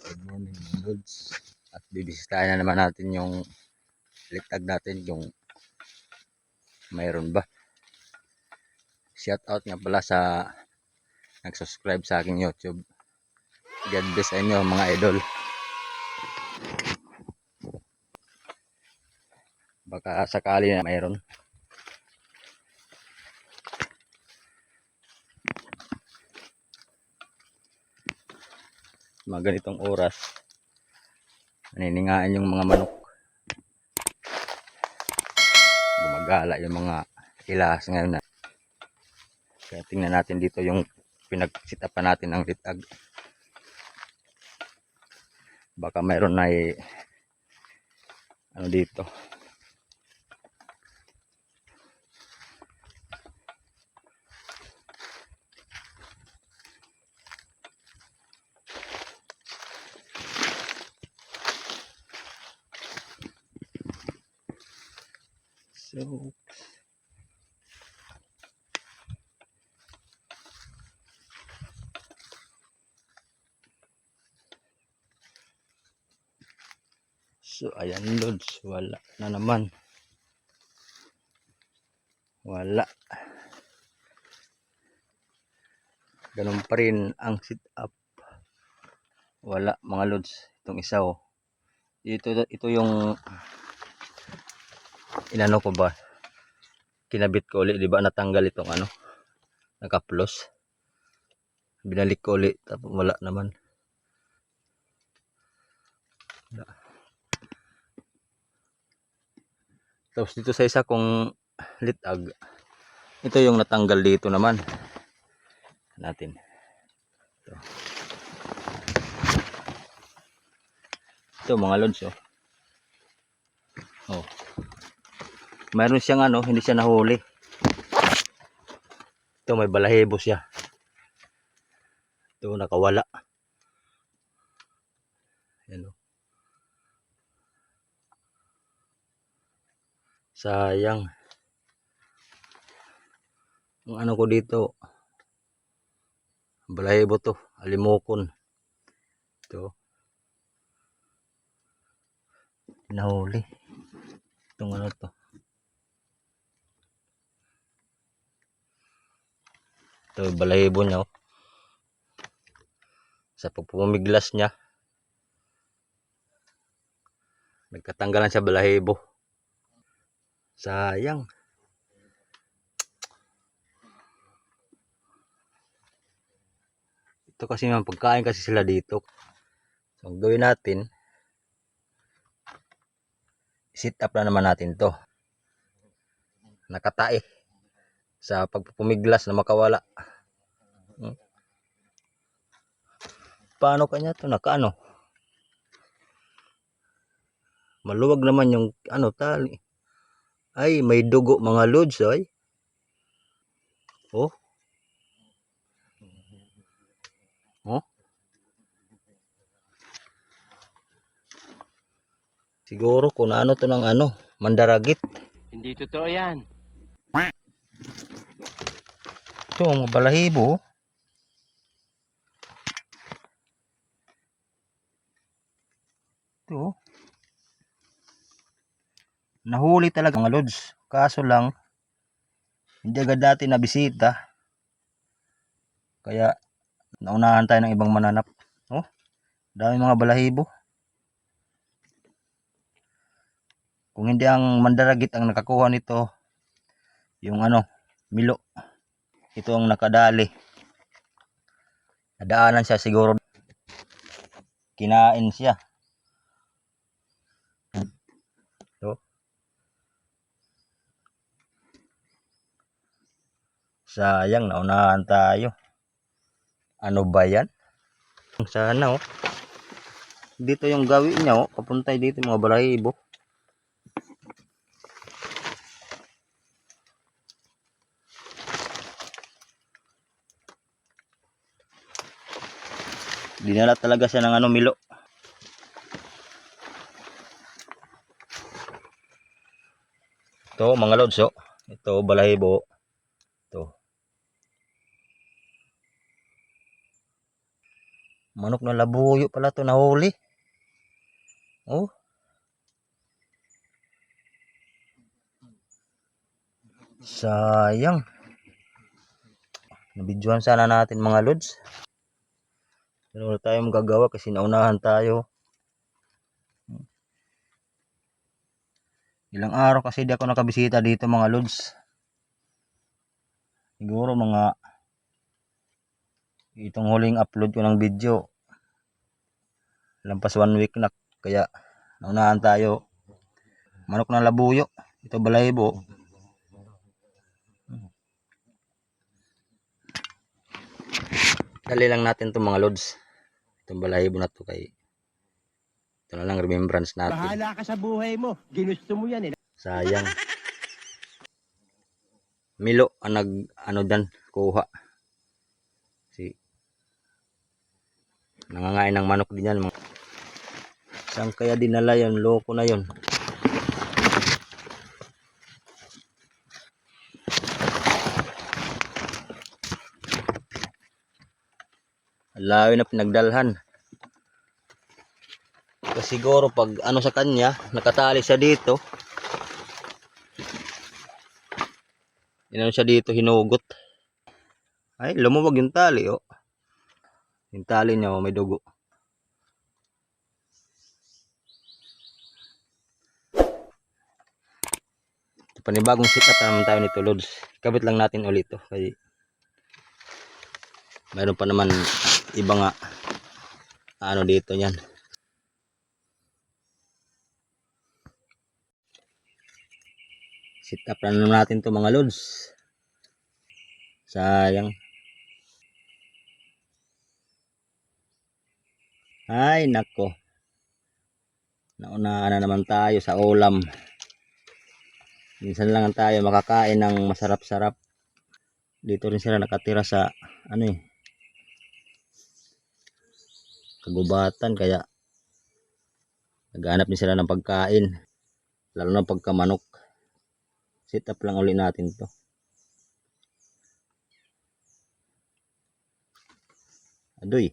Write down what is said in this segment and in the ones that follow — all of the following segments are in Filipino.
Good morning mga lods. At bibisitahin na naman natin yung litag natin, yung mayroon ba. Shout out nga pala sa nag-subscribe sa aking YouTube. God bless sa inyo mga idol. Baka sakali na mayroon. Mga ganitong oras, naniningaan yung mga manok. Gumagala yung mga ilas ngayon na. Kaya tingnan natin dito yung pinagsitapan natin ng litag. Baka mayroon na ano dito. So ayan lods, wala na naman. Wala. Ganun pa rin ang sit up. Wala mga lods. Itong isa oh. Ito yung inano ko ba? Kinabit ko ulit, di ba natanggal itong ano? Nakaplos. Binalik ko ulit, tapos wala naman. Tapos dito sa isa kong litag, ito yung natanggal dito naman. Natin. Ito mga lods oh. Oh. Mayroon siyang ano, hindi siya nahuli. Ito may balahibo siya. Ito nakawala. Yan oh. Sayang. Ang ano ko dito, balahibo to, alimokon. Ito. Nahuli. Itong ano to. Ito balahibo niya oh. Sa pagpumiglas niya, nagkatanggalan siya balahibo. Sayang. Ito kasi mga pagkain kasi sila dito. So ang gawin natin, sit up na naman natin to. Nakatae sa pagpupumiglas na makawala. Paano kanya to nakaano? Maluwag naman yung ano tali. Ay, may dugo mga lods ay. Oh. Oh. Siguro kung ano to ng ano, mandaragit. Hindi totoo yan. Ito, mga balahibo. Ito. Nahuli talaga mga lods. Kaso lang, hindi agad natin nabisita. Kaya, naunahan tayo ng ibang mananap. Oh, dami mga balahibo. Kung hindi ang mandaragit ang nakakuha nito, yung ano, milo. Ito ang nakadali. Nadaanan siya siguro. Kinain siya. Ito. Sayang, naunahan tayo. Ano ba yan? Sana oh. Dito yung gawin niya oh. Papuntay dito mga balahibo. Dinala talaga siya ng ano, milo. Ito mga lods oh. Ito balahibo. Ito. Manok na labuyo pala to nahuli. Oh. Sayang. Nabidyohan sana natin mga lods. Pero wala tayong magagawa kasi naunahan tayo. Ilang araw kasi di ako nakabisita dito mga lods. Siguro mga itong huling upload ko ng video. Lampas 1 week na. Kaya naunahan tayo. Manok na labuyo. Ito balahibo. Dali lang natin itong mga lods. Itong balahibo na to kay ito na lang remembrance natin. Bahala ka sa buhay mo. Ginusto mo yan eh. Sayang. Milo ang ano dyan kuha. Si nangangain ng manok din yan. Saan kaya dinala yun? Loko na yun. Layo na pinagdalhan. Kasi siguro pag ano sa kanya, nakatali siya dito. Inano siya dito, hinugot. Ay, lumuwag yung tali, oh. Yung tali niya, oh, may dugo. Panibagong setup na naman tayo nito, lods. Kabit lang natin ulit to kasi mayroon pa naman iba nga ano dito yan. Setup na naman natin to mga lods. Sayang. Ay nako, nauna na naman tayo sa ulam. Minsan lang tayo makakain ng masarap-sarap. Dito rin sila nakatira sa ano eh, kagubatan, kaya naghanap din sila ng pagkain, lalo na pagkamanok. Set up lang ulit natin to. Adoy,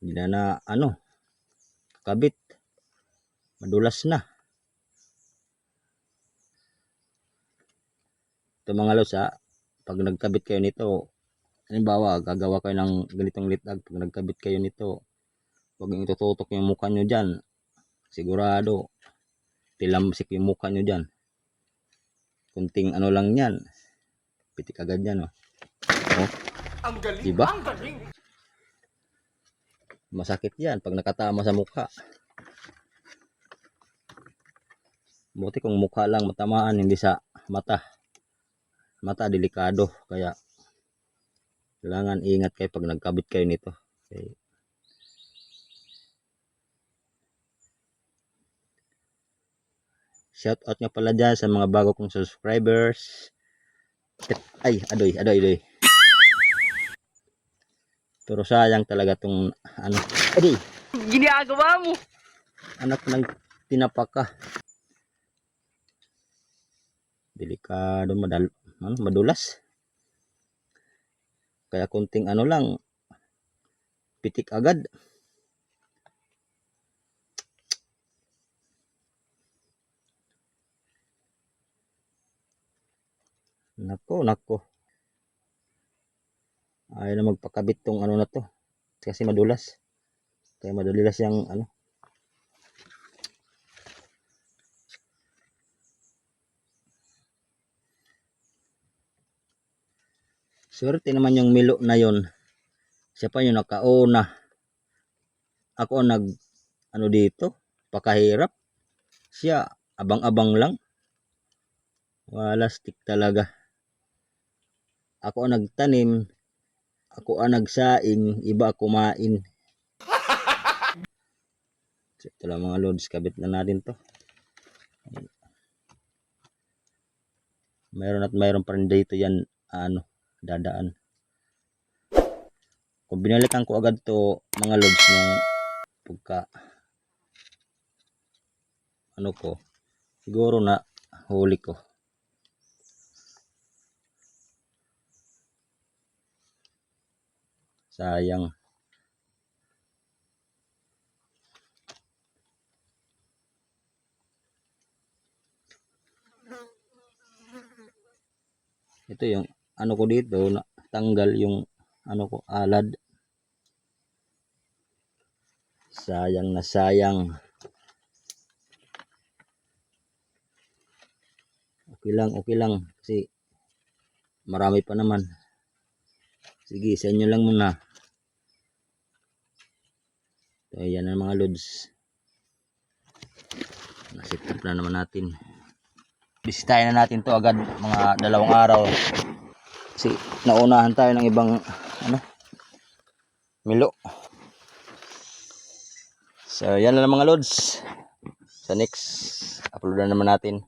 hindi na ano, kabit, madulas na. Ito mga lods, pag nagkabit kayo nito, halimbawa gagawa kayo ng ganitong litag, pag nagkabit kayo nito, huwag yung itututok yung mukha nyo dyan. Sigurado tilamsik yung mukha nyo dyan. Kunting ano lang yan, pitik agad yan, oh. Oh, Ang galing, diba? ang galing. Masakit yan pag nakatama sa mukha. Buti kung mukha lang matamaan, hindi sa mata. Mata delikado, kaya kailangan ingat kayo pag nagkabit kayo nito. Okay. Shout out nga pala dyan sa mga bago kong subscribers. Ay, adoy. Pero sayang talaga tong ano. Adoy, Ginagawa mo. anak ng tinapaka. Delikado, madulas. Kaya kunting ano lang, pitik agad. Nako. Ayaw na magpakabit tong ano na to. Kasi madulas. Kaya madulas yung ano. Swerte naman yung Milo na yon. Siya pa yung nakauna. Ako ang ano dito, pakahirap. Siya abang-abang lang. Wala stick talaga. Ako ang nagtanim, ako ang nagsaing, iba kumain. So, ito lang mga loads, kabit na natin to. Mayroon pa rin dito yan, ano, dadaan. Kung binalikan ko agad to mga loads ng pagka ano ko, siguro na huli ko. Sayang. Ito yung ano ko dito, tanggal yung ano ko, alad. Sayang na sayang. Okay lang. Kasi marami pa naman. Sige, sa inyo lang muna. So, yan ang mga loads. Nasit up na naman natin. Bisitahin na natin to agad mga 2 araw. Kasi naunahan tayo ng ibang milo. So, yan na lang mga loads. Sa next, upload na naman natin.